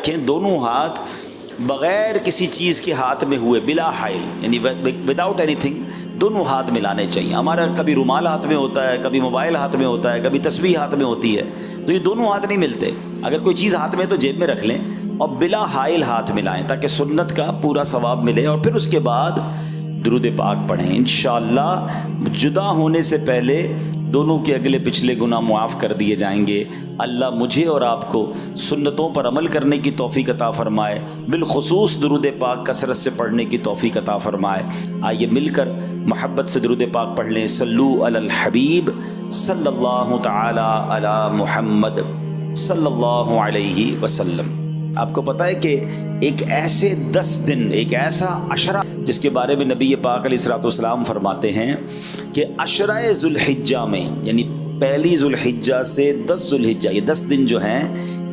رکھیں دونوں ہاتھ بغیر کسی چیز کے ہاتھ میں ہوئے، بلا حائل، یعنی وداؤٹ اینی تھنگ دونوں ہاتھ ملانے چاہیے. ہمارا کبھی رومال ہاتھ میں ہوتا ہے، کبھی موبائل ہاتھ میں ہوتا ہے، کبھی تسبیح ہاتھ میں ہوتی ہے، تو یہ دونوں ہاتھ نہیں ملتے. اگر کوئی چیز ہاتھ میں ہے تو جیب میں رکھ لیں اور بلا حائل ہاتھ ملائیں تاکہ سنت کا پورا ثواب ملے. اور پھر اس کے بعد درود پاک پڑھیں. انشاءاللہ جدا ہونے سے پہلے دونوں کے اگلے پچھلے گناہ معاف کر دیے جائیں گے. اللہ مجھے اور آپ کو سنتوں پر عمل کرنے کی توفیق عطا فرمائے، بالخصوص درود پاک کثرت سے پڑھنے کی توفیق عطا فرمائے. آئیے مل کر محبت سے درود پاک پڑھ لیں. صلو علی الحبیب صلی اللہ تعالی علی محمد صلی اللہ علیہ وسلم. آپ کو پتہ ہے کہ ایک ایسے 10 دن، ایک ایسا عشرہ جس کے بارے میں نبی پاک علیہ الصلوۃ والسلام فرماتے ہیں کہ عشرہ ذو الحجہ میں، یعنی پہلی ذو الحجہ سے 10 ذو الحجہ، یہ 10 دن جو ہیں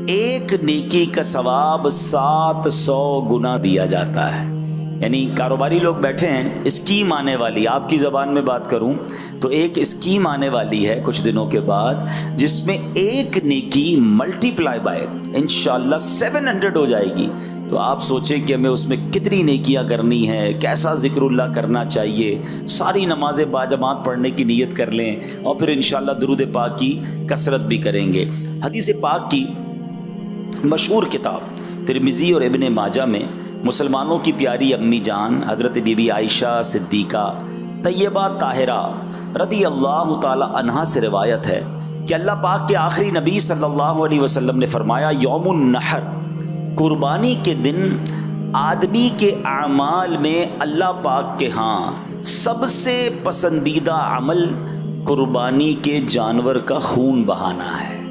ایک نیکی کا ثواب 700 گنا دیا جاتا ہے. یعنی کاروباری لوگ بیٹھے ہیں، اسکیم آنے والی، آپ کی زبان میں بات کروں تو ایک اسکیم آنے والی ہے کچھ دنوں کے بعد جس میں ایک نیکی ملٹی پلائی بائی انشاءاللہ 700 ہو جائے گی. تو آپ سوچیں کہ ہمیں اس میں کتنی نیکیاں کرنی ہیں، کیسا ذکر اللہ کرنا چاہیے. ساری نمازیں باجماعت پڑھنے کی نیت کر لیں اور پھر انشاءاللہ درود پاک کی کثرت بھی کریں گے. حدیث پاک کی مشہور کتاب ترمذی اور ابن ماجہ میں مسلمانوں کی پیاری امی جان حضرت بی بی عائشہ صدیقہ طیبہ طاہرہ رضی اللہ تعالی عنہا سے روایت ہے کہ اللہ پاک کے آخری نبی صلی اللہ علیہ وسلم نے فرمایا، یوم النحر، قربانی کے دن آدمی کے اعمال میں اللہ پاک کے ہاں سب سے پسندیدہ عمل قربانی کے جانور کا خون بہانا ہے.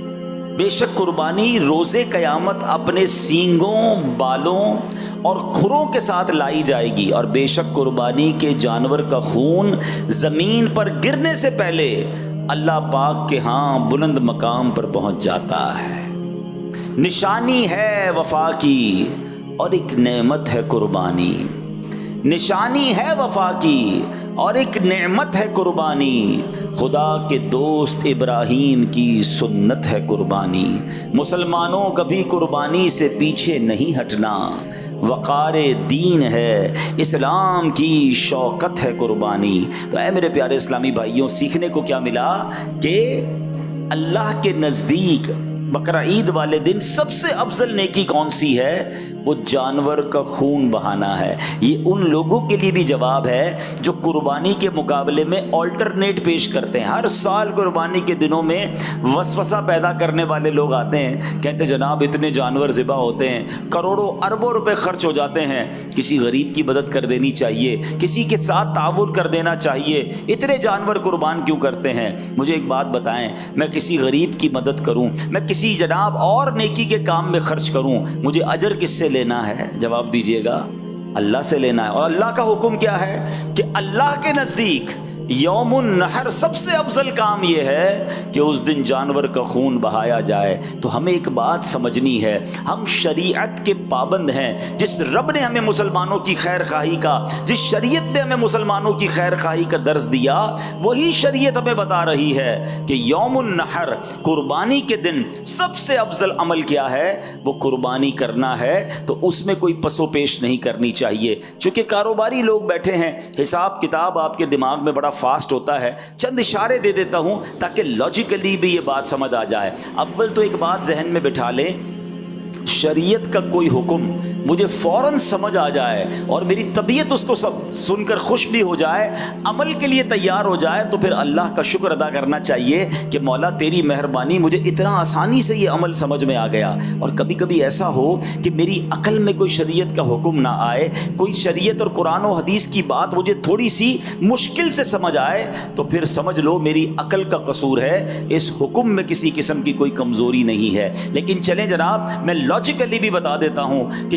بے شک قربانی روز قیامت اپنے سینگوں، بالوں اور کھروں کے ساتھ لائی جائے گی، اور بے شک قربانی کے جانور کا خون زمین پر گرنے سے پہلے اللہ پاک کے ہاں بلند مقام پر پہنچ جاتا ہے. نشانی ہے وفا کی اور ایک نعمت ہے قربانی. نشانی ہے وفا کی اور ایک نعمت ہے قربانی. خدا کے دوست ابراہیم کی سنت ہے قربانی. مسلمانوں کبھی قربانی سے پیچھے نہیں ہٹنا. وقار دین ہے، اسلام کی شوکت ہے قربانی. تو اے میرے پیارے اسلامی بھائیوں، سیکھنے کو کیا ملا کہ اللہ کے نزدیک بقرہ عید والے دن سب سے افضل نیکی کون سی ہے؟ وہ جانور کا خون بہانا ہے. یہ ان لوگوں کے لیے بھی جواب ہے جو قربانی کے مقابلے میں آلٹرنیٹ پیش کرتے ہیں. ہر سال قربانی کے دنوں میں وسوسہ پیدا کرنے والے لوگ آتے ہیں، کہتے ہیں جناب اتنے جانور ذبح ہوتے ہیں، کروڑوں اربوں روپے خرچ ہو جاتے ہیں، کسی غریب کی مدد کر دینی چاہیے، کسی کے ساتھ تعاون کر دینا چاہیے، اتنے جانور قربان کیوں کرتے ہیں؟ مجھے ایک بات بتائیں، میں کسی غریب کی مدد کروں، میں کسی جناب اور نیکی کے کام میں خرچ کروں، مجھے اجر کس سے لینا ہے؟ جواب دیجئے گا، اللہ سے لینا ہے. اور اللہ کا حکم کیا ہے کہ اللہ کے نزدیک یوم النحر سب سے افضل کام یہ ہے کہ اس دن جانور کا خون بہایا جائے. تو ہمیں ایک بات سمجھنی ہے، ہم شریعت کے پابند ہیں. جس رب نے ہمیں مسلمانوں کی خیر خواہی کا، جس شریعت نے ہمیں مسلمانوں کی خیر خواہی کا درس دیا، وہی شریعت ہمیں بتا رہی ہے کہ یوم النحر قربانی کے دن سب سے افضل عمل کیا ہے؟ وہ قربانی کرنا ہے. تو اس میں کوئی پس و پیش نہیں کرنی چاہیے. چونکہ کاروباری لوگ بیٹھے ہیں، حساب کتاب آپ کے دماغ میں بڑا فاسٹ ہوتا ہے. چند اشارے دے دیتا ہوں تاکہ لاجیکلی بھی یہ بات سمجھ آ جائے. اول تو ایک بات ذہن میں بٹھا لیں، شریعت کا کوئی حکم مجھے فوراً سمجھ آ جائے اور میری طبیعت اس کو سب سن کر خوش بھی ہو جائے، عمل کے لیے تیار ہو جائے، تو پھر اللہ کا شکر ادا کرنا چاہیے کہ مولا تیری مہربانی، مجھے اتنا آسانی سے یہ عمل سمجھ میں آ گیا. اور کبھی کبھی ایسا ہو کہ میری عقل میں کوئی شریعت کا حکم نہ آئے، کوئی شریعت اور قرآن و حدیث کی بات مجھے تھوڑی سی مشکل سے سمجھ آئے، تو پھر سمجھ لو میری عقل کا قصور ہے، اس حکم میں کسی قسم کی کوئی کمزوری نہیں ہے. لیکن چلیں جناب، میں لاجیکلی بھی بتا دیتا ہوں کہ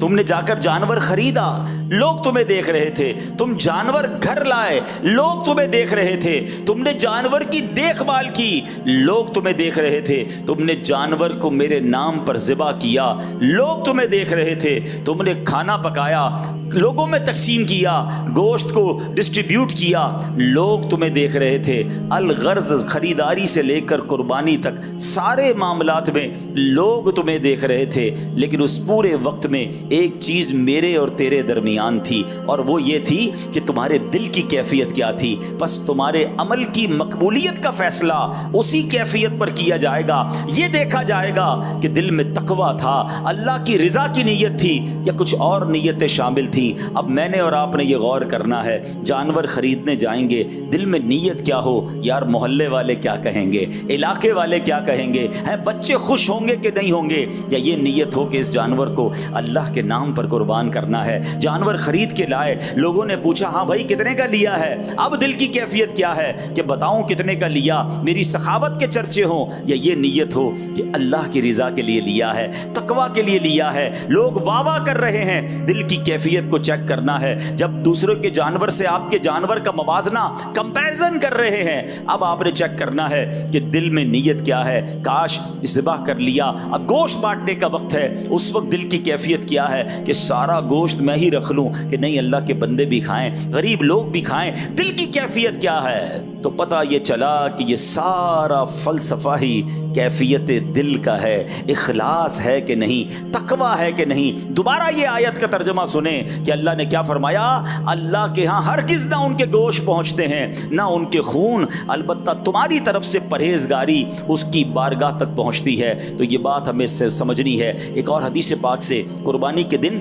تم نے جا کر جانور خریدا، لوگ تمہیں دیکھ رہے تھے. تم جانور گھر لائے، لوگ تمہیں دیکھ رہے تھے. تم نے جانور کی دیکھ بھال کی، لوگ تمہیں دیکھ رہے تھے. تم نے جانور کو میرے نام پر ذبح کیا، لوگ تمہیں دیکھ رہے تھے. تم نے کھانا پکایا، لوگوں میں تقسیم کیا، گوشت کو ڈسٹریبیوٹ کیا، لوگ تمہیں دیکھ رہے تھے. الغرض خریداری سے لے کر قربانی تک سارے معاملات میں لوگ تمہیں دیکھ رہے تھے. لیکن اس پورے وقت میں ایک چیز میرے اور تیرے درمیان تھی، اور وہ یہ تھی کہ تمہارے دل کی کیفیت کیا تھی. بس تمہارے عمل کی مقبولیت کا فیصلہ اسی کیفیت پر کیا جائے گا. یہ دیکھا جائے گا کہ دل میں تقویٰ تھا، اللہ کی رضا کی نیت تھی، یا کچھ اور نیتیں شامل تھی. اب میں نے اور آپ نے یہ غور کرنا ہے، جانور خریدنے جائیں گے، دل میں نیت کیا ہو. یار محلے والے کیا کہیں گے، علاقے والے کیا کہیں گے، بچے خوش ہوں گے کہ نہیں ہوں گے، یا یہ نیت ہو کہ اس جانور کو اللہ کے نام پر قربان کرنا ہے. جانور خرید کے لائے، لوگوں نے پوچھا ہاں بھائی کتنے کا لیا ہے. اب دل کی کیفیت کیا ہے کہ بتاؤں کتنے کا لیا، میری سخاوت کے چرچے ہوں، یا یہ نیت ہو کہ اللہ کی رضا کے لیے لیا ہے، تقویٰ کے لیے لیا ہے. لوگ واہ واہ کر رہے ہیں، دل کی کیفیت کو چیک کرنا ہے. جب دوسروں کے جانور سے آپ کے جانور کا موازنہ کمپیرزن کر رہے ہیں، اب آپ نے چیک کرنا ہے کہ دل میں نیت کیا ہے. کاش ذبح کر لیا، اب گوشت بانٹنے کا وقت ہے، اس وقت دل کی کیفیت کیا ہے کہ سارا گوشت میں ہی رکھ لوں، کہ نہیں اللہ کے بندے بھی کھائیں، غریب لوگ بھی کھائیں. دل کی کیفیت کیا ہے؟ تو پتہ یہ چلا کہ یہ سارا فلسفہ ہی کیفیت دل کا ہے. اخلاص ہے کہ نہیں، تقویٰ ہے کہ نہیں. دوبارہ یہ آیت کا ترجمہ سنیں کہ اللہ نے کیا فرمایا. اللہ کے ہاں ہرگز نہ ان کے گوشت پہنچتے ہیں، نہ ان کے خون، البتہ تمہاری طرف سے پرہیزگاری اس کی بارگاہ تک پہنچتی ہے. تو یہ بات ہمیں سے سمجھنی ہے. ایک اور حدیث پاک سے قربانی کے دن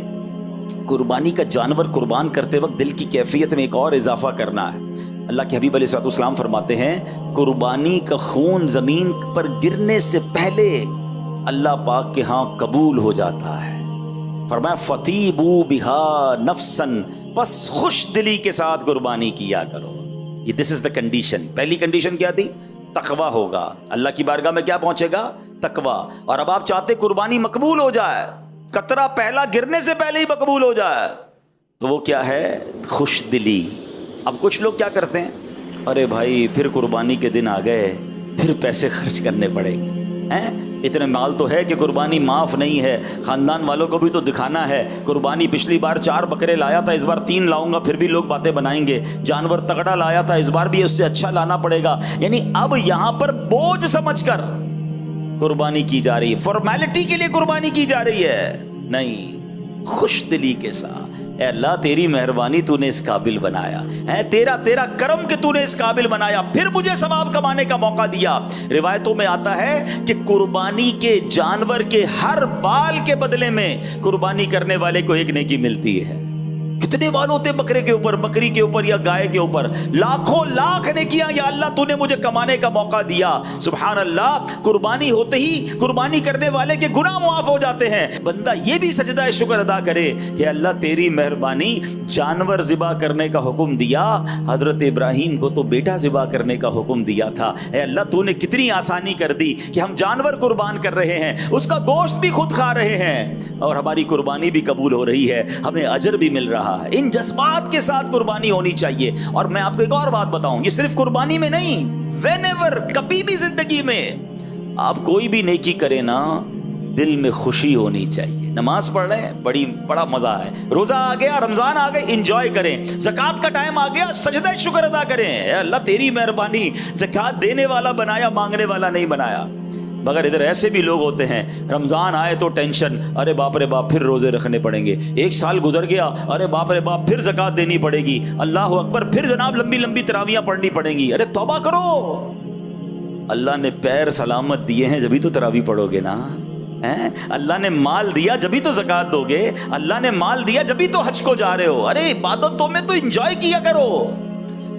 قربانی کا جانور قربان کرتے وقت دل کی کیفیت میں ایک اور اضافہ کرنا ہے. اللہ کے حبیب علیہ السلام فرماتے ہیں قربانی کا خون زمین پر گرنے سے پہلے اللہ پاک کے ہاں قبول ہو جاتا ہے. فرمایا فطیبوا بہا نفسن، پس خوش دلی کے ساتھ قربانی کیا کرو. یہ دس از دا کنڈیشن. پہلی کنڈیشن کیا تھی؟ تقویٰ ہوگا. اللہ کی بارگاہ میں کیا پہنچے گا؟ تقویٰ. اور اب آپ چاہتے قربانی مقبول ہو جائے، قطرہ پہلا گرنے سے پہلے ہی مقبول ہو جائے، تو وہ کیا ہے؟ خوش دلی. اب کچھ لوگ کیا کرتے ہیں، ارے بھائی پھر قربانی کے دن آ گئے، پھر پیسے خرچ کرنے پڑیں گے، اتنے مال تو ہے کہ قربانی معاف نہیں ہے، خاندان والوں کو بھی تو دکھانا ہے. قربانی پچھلی بار 4 بکرے لایا تھا، اس بار 3 لاؤں گا، پھر بھی لوگ باتیں بنائیں گے. جانور تگڑا لایا تھا، اس بار بھی اس سے اچھا لانا پڑے گا. یعنی اب یہاں پر بوجھ سمجھ کر قربانی کی جا رہی ہے، فارمیلٹی کے لیے قربانی کی جا رہی ہے. نہیں، خوش دلی کے ساتھ. اے اللہ تیری مہربانی، تو نے اس قابل بنایا ہے، تیرا کرم کہ تو نے اس قابل بنایا، پھر مجھے ثواب کمانے کا موقع دیا. روایتوں میں آتا ہے کہ قربانی کے جانور کے ہر بال کے بدلے میں قربانی کرنے والے کو ایک نیکی ملتی ہے. کتنے بال ہوتے بکرے کے اوپر، بکری کے اوپر یا گائے کے اوپر؟ لاکھوں لاکھ نے کیا. یا اللہ تو نے مجھے کمانے کا موقع دیا. سبحان اللہ. قربانی ہوتے ہی قربانی کرنے والے کے گناہ معاف ہو جاتے ہیں. بندہ یہ بھی سجدہ شکر ادا کرے کہ اللہ تیری مہربانی، جانور ذبح کرنے کا حکم دیا، حضرت ابراہیم کو تو بیٹا ذبح کرنے کا حکم دیا تھا. اے اللہ تو نے کتنی آسانی کر دی کہ ہم جانور قربان کر رہے ہیں، اس کا گوشت بھی خود کھا رہے ہیں، اور ہماری قربانی بھی قبول ہو رہی ہے، ہمیں اجر بھی مل رہا ہے. ان جذبات کے ساتھ قربانی ہونی چاہیے. اور میں آپ کو ایک اور بات بتاؤں، یہ صرف قربانی میں نہیں، وین ایور، کبھی بھی زندگی میں آپ کوئی بھی نیکی کریں نا، دل میں خوشی ہونی چاہیے. نماز پڑھ رہے ہیں، بڑا مزہ ہے. روزہ آ گیا، رمضان آ گئے، انجوائے کریں. زکوٰۃ کا ٹائم آ گیا، سجدہ شکر ادا کریں. اے اللہ تیری مہربانی، زکوٰۃ دینے والا بنایا، مانگنے والا نہیں بنایا. مگر ادھر ایسے بھی لوگ ہوتے ہیں، رمضان آئے تو ٹینشن، ارے باپ رے باپ پھر روزے رکھنے پڑیں گے. 1 سال گزر گیا، ارے باپ رے باپ پھر زکوٰۃ دینی پڑے گی، اللہ اکبر، پھر جناب لمبی لمبی تراویحاں پڑھنی پڑیں گی. ارے توبہ کرو. اللہ نے پیر سلامت دیے ہیں جبھی تو تراویح پڑھو گے نا. اللہ نے مال دیا جبھی تو زکوٰۃ دو گے. اللہ نے مال دیا جبھی تو حج کو جا رہے ہو. ارے عبادتوں میں تو انجوائے کیا کرو.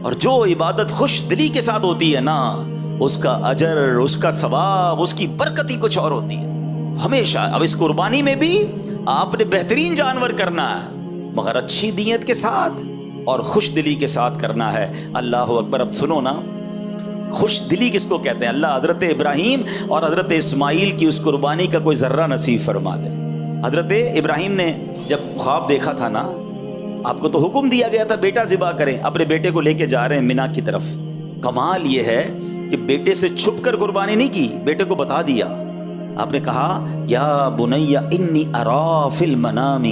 اور جو عبادت خوش دلی کے ساتھ ہوتی ہے نا، اس کا اجر، اس کا ثواب، اس کی برکت ہی کچھ اور ہوتی ہے ہمیشہ. اب اس قربانی میں بھی آپ نے بہترین جانور کرنا ہے، مگر اچھی نیت کے ساتھ اور خوش دلی کے ساتھ کرنا ہے. اللہ اکبر. اب سنو نا، خوش دلی کس کو کہتے ہیں؟ اللہ حضرت ابراہیم اور حضرت اسماعیل کی اس قربانی کا کوئی ذرہ نصیب فرما دے. حضرت ابراہیم نے جب خواب دیکھا تھا نا، آپ کو تو حکم دیا گیا تھا بیٹا ذبح کریں، اپنے بیٹے کو لے کے جا رہے ہیں مینا کی طرف. کمال یہ ہے کہ بیٹے سے چھپ کر قربانی نہیں کی، بیٹے کو بتا دیا. آپ نے کہا یا بنی انی ارا فی المنام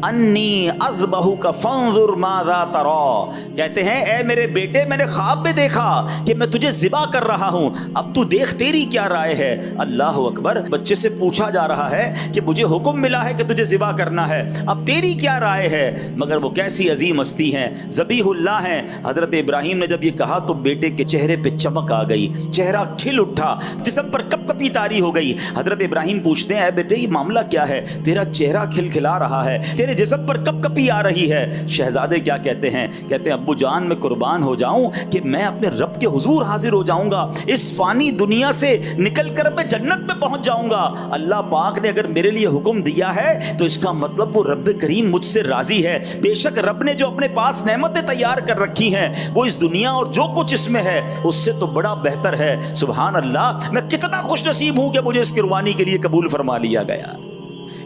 انی اذبحک فانظر ماذا تری. کہتے ہیں اے میرے بیٹے، میں نے خواب میں دیکھا کہ میں تجھے ذبح کر رہا ہوں، اب تو دیکھ تیری کیا رائے ہے. اللہ اکبر. بچے سے پوچھا جا رہا ہے کہ مجھے حکم ملا ہے کہ تجھے ذبح کرنا ہے، اب تیری کیا رائے ہے. مگر وہ کیسی عظیم ہستی ہیں، ذبیح اللہ ہیں. حضرت ابراہیم نے جب یہ کہا تو بیٹے کے چہرے پہ چمک آ گئی، چہرہ کھل اٹھا، جسم پر کپ کپی طاری ہو گئی. حضرت ابراہیم پوچھتے ہیں اے بیٹے یہ معاملہ کیا ہے، تیرا چہرہ کھلکھلا رہا ہے، تیرے جسم پر کپ کپی آ رہی ہے. شہزادے کیا کہتے ہیں؟ کہتے ہیں ابو جان میں قربان ہو جاؤں کہ میں اپنے رب کے حضور حاضر ہو جاؤں گا، اس فانی دنیا سے نکل کر میں جنت میں پہنچ جاؤں گا. اللہ پاک نے اگر میرے لیے حکم دیا ہے تو اس کا مطلب وہ رب کریم مجھ سے راضی ہے. بے شک رب نے جو اپنے پاس نعمتیں تیار کر رکھی ہیں وہ اس دنیا اور جو کچھ اس میں ہے اس سے تو بڑا بہتر ہے. سبحان اللہ. میں کتنا خوش نصیب ہوں کہ مجھے اس قربانی کے لیے قبول فرما لیا گیا.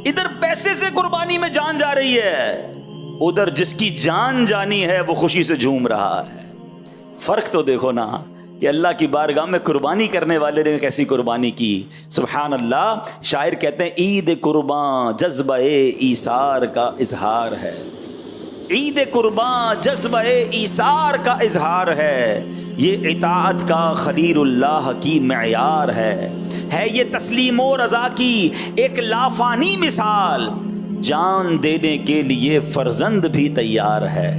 ادھر پیسے سے قربانی میں جان جا رہی ہے، ادھر جس کی جان جانی ہے وہ خوشی سے جھوم رہا ہے. فرق تو دیکھو نا کہ اللہ کی بارگاہ میں قربانی کرنے والے نے کیسی قربانی کی. سبحان اللہ. شاعر کہتے ہیں عید قرباں جذبہ ایثار کا اظہار ہے. عید قرباں جذبہ ایثار کا اظہار ہے، یہ اطاعت کا خلیل اللہ کی معیار ہے یہ تسلیم و رضا کی ایک لافانی مثال. جان دینے کے لیے فرزند بھی تیار ہے،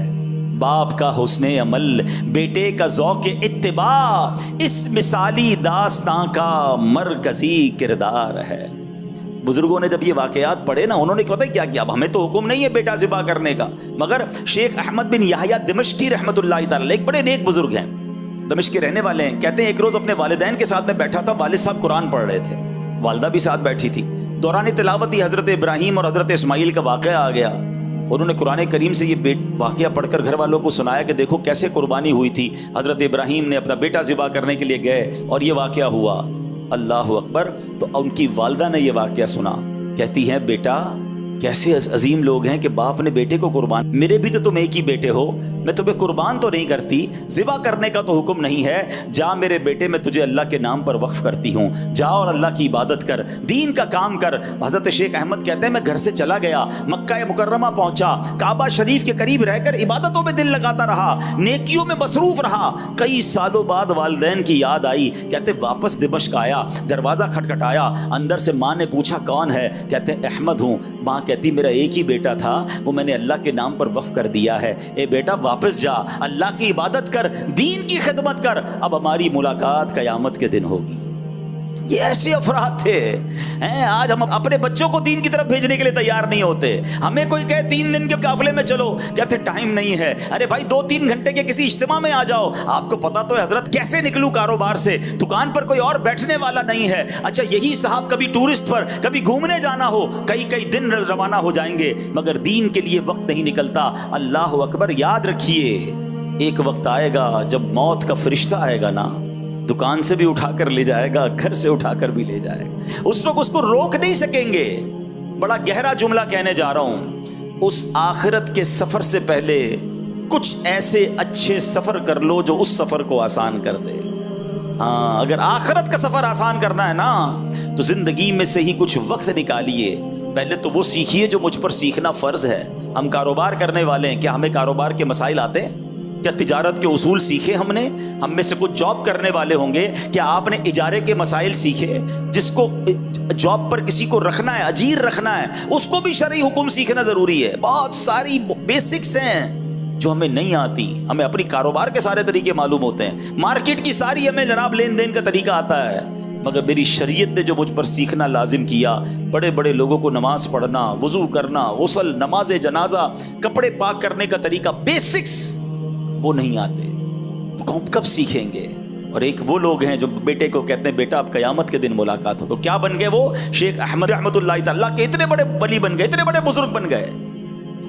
باپ کا حسن عمل بیٹے کا ذوق اتباع اس مثالی داستان کا مرکزی کردار ہے. بزرگوں نے جب یہ واقعات پڑھے نا انہوں نے پتہ کیا کیا. اب ہمیں تو حکم نہیں ہے بیٹا ذبح کرنے کا، مگر شیخ احمد بن یحییٰ دمشقی رحمۃ اللہ تعالی ایک بڑے نیک بزرگ ہیں، دمشق کے رہنے والے ہیں. کہتے ہیں ایک روز اپنے والدین کے ساتھ میں بیٹھا تھا، والد صاحب قرآن پڑھ رہے تھے، والدہ بھی ساتھ بیٹھی تھی. دوران تلاوت حضرت ابراہیم اور حضرت اسماعیل کا واقعہ آ گیا. انہوں نے قرآن کریم سے یہ واقعہ پڑھ کر گھر والوں کو سنایا کہ دیکھو کیسے قربانی ہوئی تھی. حضرت ابراہیم نے اپنا بیٹا ذبح کرنے کے لیے گئے اور یہ واقعہ ہوا. اللہ اکبر. تو ان کی والدہ نے یہ واقعہ سنا، کہتی ہیں بیٹا کیسے عظیم لوگ ہیں کہ باپ نے بیٹے کو قربان، میرے بھی تو تم ایک ہی بیٹے ہو، میں تمہیں قربان تو نہیں کرتی، ذبح کرنے کا تو حکم نہیں ہے، جا میرے بیٹے میں تجھے اللہ کے نام پر وقف کرتی ہوں، جا اور اللہ کی عبادت کر، دین کا کام کر. حضرت شیخ احمد کہتے ہیں میں گھر سے چلا گیا، مکہ مکرمہ پہنچا، کعبہ شریف کے قریب رہ کر عبادتوں میں دل لگاتا رہا، نیکیوں میں مصروف رہا. کئی سالوں بعد والدین کی یاد آئی. کہتے واپس دمشق آیا، دروازہ کھٹکھٹایا، اندر سے ماں نے پوچھا کون ہے؟ کہتے ہیں احمد ہوں. ماں کہتی میرا ایک ہی بیٹا تھا، وہ میں نے اللہ کے نام پر وقف کر دیا ہے. اے بیٹا واپس جا، اللہ کی عبادت کر، دین کی خدمت کر، اب ہماری ملاقات قیامت کے دن ہوگی. یہ ایسے افراد تھے. آج ہم اپنے بچوں کو دین کی طرف بھیجنے کے لیے تیار نہیں ہوتے. ہمیں کوئی کہے 3 دن کے قافلے میں چلو، کہتے ٹائم نہیں ہے. ارے بھائی 2-3 گھنٹے کے کسی اجتماع میں آ جاؤ. آپ کو پتا تو ہے حضرت کیسے نکلوں کاروبار سے، دکان پر کوئی اور بیٹھنے والا نہیں ہے. اچھا یہی صاحب کبھی ٹورسٹ پر کبھی گھومنے جانا ہو، کئی دن روانہ ہو جائیں گے، مگر دین کے لیے وقت نہیں نکلتا. اللہ اکبر. یاد رکھیے ایک وقت آئے گا جب موت کا فرشتہ آئے گا نا، دکان سے بھی اٹھا کر لے جائے گا، گھر سے اٹھا کر بھی لے جائے گا. اس وقت اس کو روک نہیں سکیں گے. بڑا گہرا جملہ کہنے جا رہا ہوں. اس آخرت کے سفر سے پہلے کچھ ایسے اچھے سفر کر لو جو اس سفر کو آسان کر دے. ہاں اگر آخرت کا سفر آسان کرنا ہے نا تو زندگی میں سے ہی کچھ وقت نکالیے. پہلے تو وہ سیکھیے جو مجھ پر سیکھنا فرض ہے. ہم کاروبار کرنے والے ہیں، کیا ہمیں کاروبار کے مسائل آتے ہیں؟ کیا تجارت کے اصول سیکھے ہم نے؟ ہم میں سے کچھ جاب کرنے والے ہوں گے، کیا آپ نے اجارے کے مسائل سیکھے؟ جس کو جاب پر کسی کو رکھنا ہے، اجیر رکھنا ہے، اس کو بھی شرعی حکم سیکھنا ضروری ہے. بہت ساری بیسکس ہیں جو ہمیں نہیں آتی. ہمیں اپنی کاروبار کے سارے طریقے معلوم ہوتے ہیں، مارکیٹ کی ساری ہمیں جناب لین دین کا طریقہ آتا ہے، مگر میری شریعت نے جو مجھ پر سیکھنا لازم کیا، بڑے بڑے لوگوں کو نماز پڑھنا، وضو کرنا، غسل، نماز جنازہ، کپڑے پاک کرنے کا طریقہ، بیسکس وہ نہیں آتے تو کب سیکھیں گے؟ اور ایک وہ لوگ ہیں جو بیٹے کو کہتے ہیں بیٹا اب قیامت کے دن ملاقات ہو. تو کیا بن گئے وہ؟ شیخ احمد رحمۃ اللہ تعالیٰ کے اتنے بڑے ولی بن گئے، اتنے بڑے بزرگ بن گئے.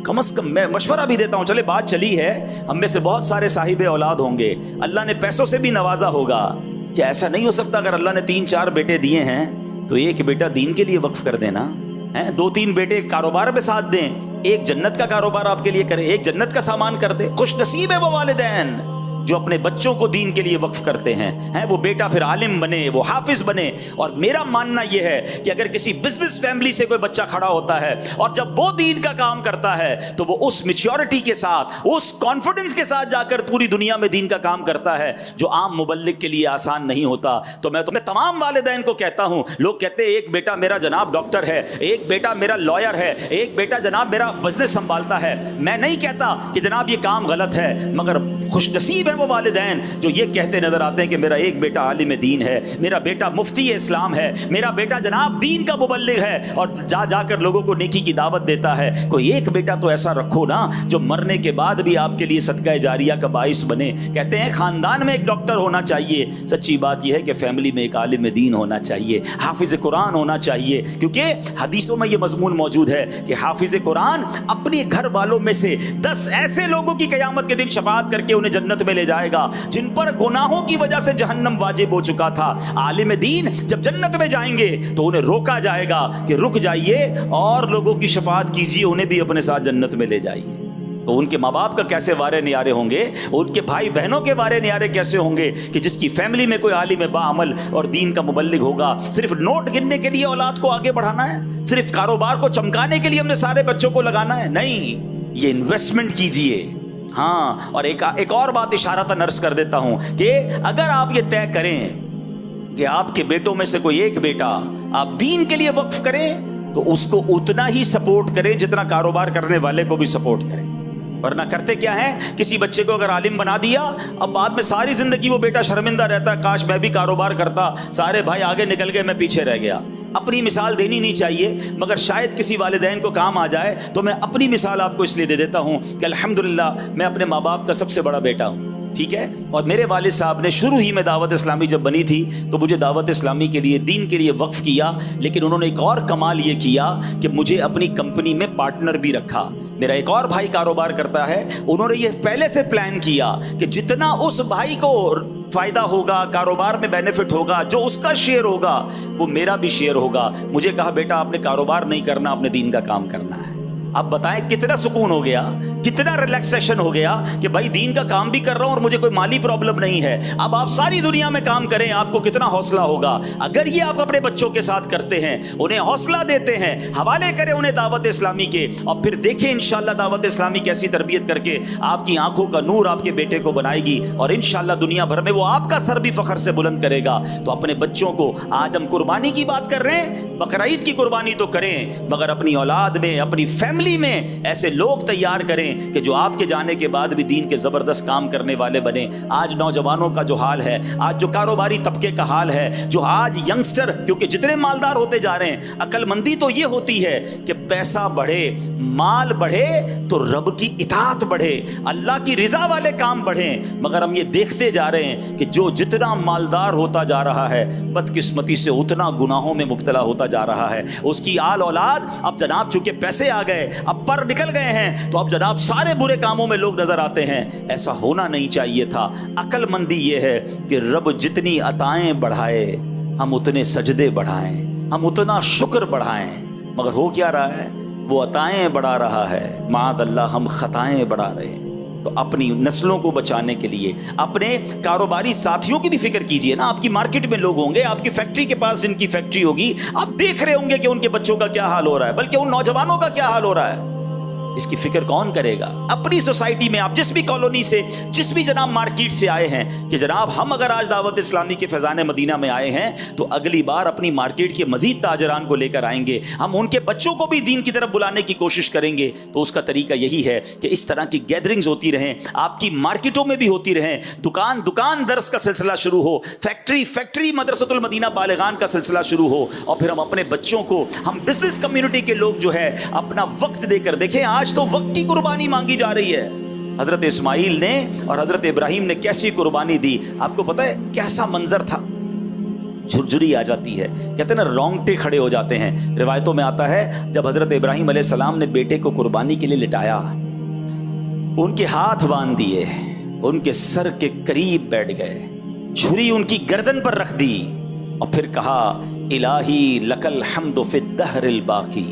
کم از کم میں مشورہ بھی دیتا ہوں، چلے بات چلی ہے، ہم میں سے بہت سارے صاحب اولاد ہوں گے، اللہ نے پیسوں سے بھی نوازا ہوگا. کیا ایسا نہیں ہو سکتا اگر اللہ نے 3-4 بیٹے دیے ہیں تو ایک بیٹا دین کے لیے وقف کر دینا، 2-3 بیٹے کاروبار میں ساتھ دیں، ایک جنت کا کاروبار آپ کے لیے کرے, ایک جنت کا سامان کر دے. خوش نصیب ہے وہ والدین جو اپنے بچوں کو دین کے لیے وقف کرتے ہیں. وہ بیٹا پھر عالم بنے, وہ حافظ بنے. اور میرا ماننا یہ ہے کہ اگر کسی بزنس فیملی سے کوئی بچہ کھڑا ہوتا ہے اور جب وہ دین کا کام کرتا ہے تو وہ اس میچورٹی کے ساتھ, اس کانفیڈنس کے ساتھ جا کر پوری دنیا میں دین کا کام کرتا ہے جو عام مبلغ کے لیے آسان نہیں ہوتا. تو میں تمہیں تمام والدین کو کہتا ہوں, لوگ کہتے ہیں ایک بیٹا میرا جناب ڈاکٹر ہے, ایک بیٹا میرا لائر ہے, ایک بیٹا جناب میرا بزنس سنبھالتا ہے. میں نہیں کہتا کہ جناب یہ کام غلط ہے, مگر خوش نصیب ہے وہ والدین جو یہ کہتے نظر آتے ہیں کہ میرا ایک بیٹا عالم دین ہے, میرا بیٹا مفتی اسلام ہے, میرا بیٹا جناب دین کا مبلغ ہے اور جا جا کر لوگوں کو نیکی کی دعوت دیتا ہے. کوئی ایک بیٹا تو ایسا رکھو نا جو مرنے کے بعد بھی آپ کے لیے صدقہ جاریہ کا باعث بنے. کہتے ہیں خاندان میں ایک ڈاکٹر ہونا چاہیے, سچی بات یہ ہے کہ فیملی میں ایک عالم دین ہونا چاہیے, حافظ قرآن ہونا چاہیے. کیونکہ حدیثوں میں یہ مضمون موجود ہے کہ حافظ قرآن اپنے گھر والوں میں سے 10 ایسے لوگوں کی قیامت کے دن شفاعت کر کے انہیں جنت میں لے جائے گا جن پر گناہوں کی وجہ سے جہنم واجب ہو چکا تھا. عالم دین جب جنت میں جائیں گے تو انہیں روکا جائے گا کہ رک جائیے اور لوگوں کی شفاعت کیجیے, انہیں بھی اپنے ساتھ جنت میں لے جائیے. تو ان کے ماں باپ کا کیسے وارے نیارے ہوں گے, ان کے بھائی بہنوں کے وارے نیارے کیسے ہوں گے کہ جس کی فیملی میں کوئی عالم باعمل اور دین کا مبلغ ہوگا. صرف نوٹ گننے کے لیے اولاد کو آگے بڑھانا ہے, صرف کاروبار کو چمکانے کے لیے ہم نے سارے بچوں کو لگانا ہے؟ نہیں, یہ انویسٹمنٹ کیجئے. ہاں, اور ایک اور بات اشارتاً عرض کر دیتا ہوں کہ اگر آپ یہ طے کریں کہ آپ کے بیٹوں میں سے کوئی ایک بیٹا آپ دین کے لیے وقف کریں تو اس کو اتنا ہی سپورٹ کریں جتنا کاروبار کرنے والے کو بھی سپورٹ کریں. ورنہ کرتے کیا ہے, کسی بچے کو اگر عالم بنا دیا, اب بعد میں ساری زندگی وہ بیٹا شرمندہ رہتا ہے, کاش میں بھی کاروبار کرتا, سارے بھائی آگے نکل گئے, میں پیچھے رہ گیا. اپنی مثال دینی نہیں چاہیے, مگر شاید کسی والدین کو کام آ جائے تو میں اپنی مثال آپ کو اس لیے دے دیتا ہوں کہ الحمدللہ میں اپنے ماں باپ کا سب سے بڑا بیٹا ہوں. ٹھیک ہے, اور میرے والد صاحب نے شروع ہی میں دعوت اسلامی جب بنی تھی تو مجھے دعوت اسلامی کے لیے, دین کے لیے وقف کیا. لیکن انہوں نے ایک اور کمال یہ کیا کہ مجھے اپنی کمپنی میں پارٹنر بھی رکھا. میرا ایک اور بھائی کاروبار کرتا ہے, انہوں نے یہ پہلے سے پلان کیا کہ جتنا اس بھائی کو فائدہ ہوگا, کاروبار میں بینیفٹ ہوگا, جو اس کا شیئر ہوگا وہ میرا بھی شیئر ہوگا. مجھے کہا بیٹا آپ نے کاروبار نہیں کرنا, آپ نے دین کا کام کرنا ہے. اب بتائیں کتنا سکون ہو گیا, کتنا ریلیکسیشن ہو گیا کہ بھائی دین کا کام بھی کر رہا ہوں اور مجھے کوئی مالی پرابلم نہیں ہے. اب آپ ساری دنیا میں کام کریں, آپ کو کتنا حوصلہ ہوگا. اگر یہ آپ اپنے بچوں کے ساتھ کرتے ہیں, انہیں حوصلہ دیتے ہیں, حوالے کریں انہیں دعوت اسلامی کے, اور پھر دیکھیں انشاءاللہ دعوت اسلامی کیسی تربیت کر کے آپ کی آنکھوں کا نور آپ کے بیٹے کو بنائے گی, اور انشاءاللہ دنیا بھر میں وہ آپ کا سر بھی فخر سے بلند کرے گا. تو اپنے بچوں کو, آج ہم قربانی کی بات کر رہے ہیں, بقرعید کی قربانی تو کریں, مگر اپنی اولاد میں, اپنی فیملی میں ایسے لوگ تیار کریں کہ جو آپ کے جانے کے بعد بھی دین کے زبردست کام کرنے والے بنے. آج نوجوانوں کا جو حال ہے, آج جو کاروباری طبقے کا حال ہے, جو آج ینگسٹر, کیونکہ جتنے مالدار ہوتے جا رہے ہیں, عقل مندی تو یہ ہوتی ہے کہ پیسہ بڑھے, مال بڑھے تو رب کی اطاعت بڑھے, اللہ کی رضا والے کام بڑھیں. مگر ہم یہ دیکھتے جا رہے ہیں کہ جو جتنا مالدار ہوتا جا رہا ہے, بدقسمتی سے اتنا گناہوں میں مبتلا ہوتا جا رہا ہے. اس کی آل اولاد اب جناب چونکہ پیسے آ گئے, اب پر نکل گئے ہیں, تو اب جناب سارے برے کاموں میں لوگ نظر آتے ہیں. ایسا ہونا نہیں چاہیے تھا. عقل مندی یہ ہے کہ رب جتنی عطائیں بڑھائے ہم اتنے سجدے بڑھائیں, ہم اتنا شکر بڑھائیں. مگر ہو کیا رہا ہے, وہ عطائیں بڑھا رہا ہے, معاذ اللہ ہم خطائیں بڑھا رہے ہیں. تو اپنی نسلوں کو بچانے کے لیے اپنے کاروباری ساتھیوں کی بھی فکر کیجئے نا. آپ کی مارکیٹ میں لوگ ہوں گے, آپ کی فیکٹری کے پاس جن کی فیکٹری ہوگی, آپ دیکھ رہے ہوں گے کہ ان کے بچوں کا کیا حال ہو رہا ہے, بلکہ ان نوجوانوں کا کیا حال ہو رہا ہے. اس کی فکر کون کرے گا؟ اپنی سوسائٹی میں آپ جس بھی کالونی سے, جس بھی جناب مارکیٹ سے آئے ہیں, کہ جناب ہم اگر آج دعوت اسلامی کے فیضان مدینہ میں آئے ہیں تو اگلی بار اپنی مارکیٹ کے مزید تاجران کو لے کر آئیں گے, ہم ان کے بچوں کو بھی دین کی طرف بلانے کی کوشش کریں گے. تو اس کا طریقہ یہی ہے کہ اس طرح کی گیدرنگز ہوتی رہیں, آپ کی مارکیٹوں میں بھی ہوتی رہیں, دکان درس کا سلسلہ شروع ہو, فیکٹری مدرسۃ المدینہ بالغان کا سلسلہ شروع ہو, اور پھر ہم اپنے بچوں کو, ہم بزنس کمیونٹی کے لوگ جو ہے اپنا وقت دے کر دیکھیں. آج تو وقت کی قربانی مانگی جا رہی ہے. حضرت اسماعیل نے اور حضرت ابراہیم نے کیسی قربانی دی, آپ کو پتہ ہے کیسا منظر تھا. جھرجھری آ جاتی ہے, کہتے ہیں نا رونگٹے کھڑے ہو جاتے ہیں. روایتوں میں آتا ہے جب حضرت ابراہیم علیہ السلام نے بیٹے کو قربانی کے لیے لٹایا, ان کے ہاتھ باندھ دیے, ان کے سر کے قریب بیٹھ گئے, چھری ان کی گردن پر رکھ دی, اور پھر کہا الہی لک الحمد فی الدہر الباقی,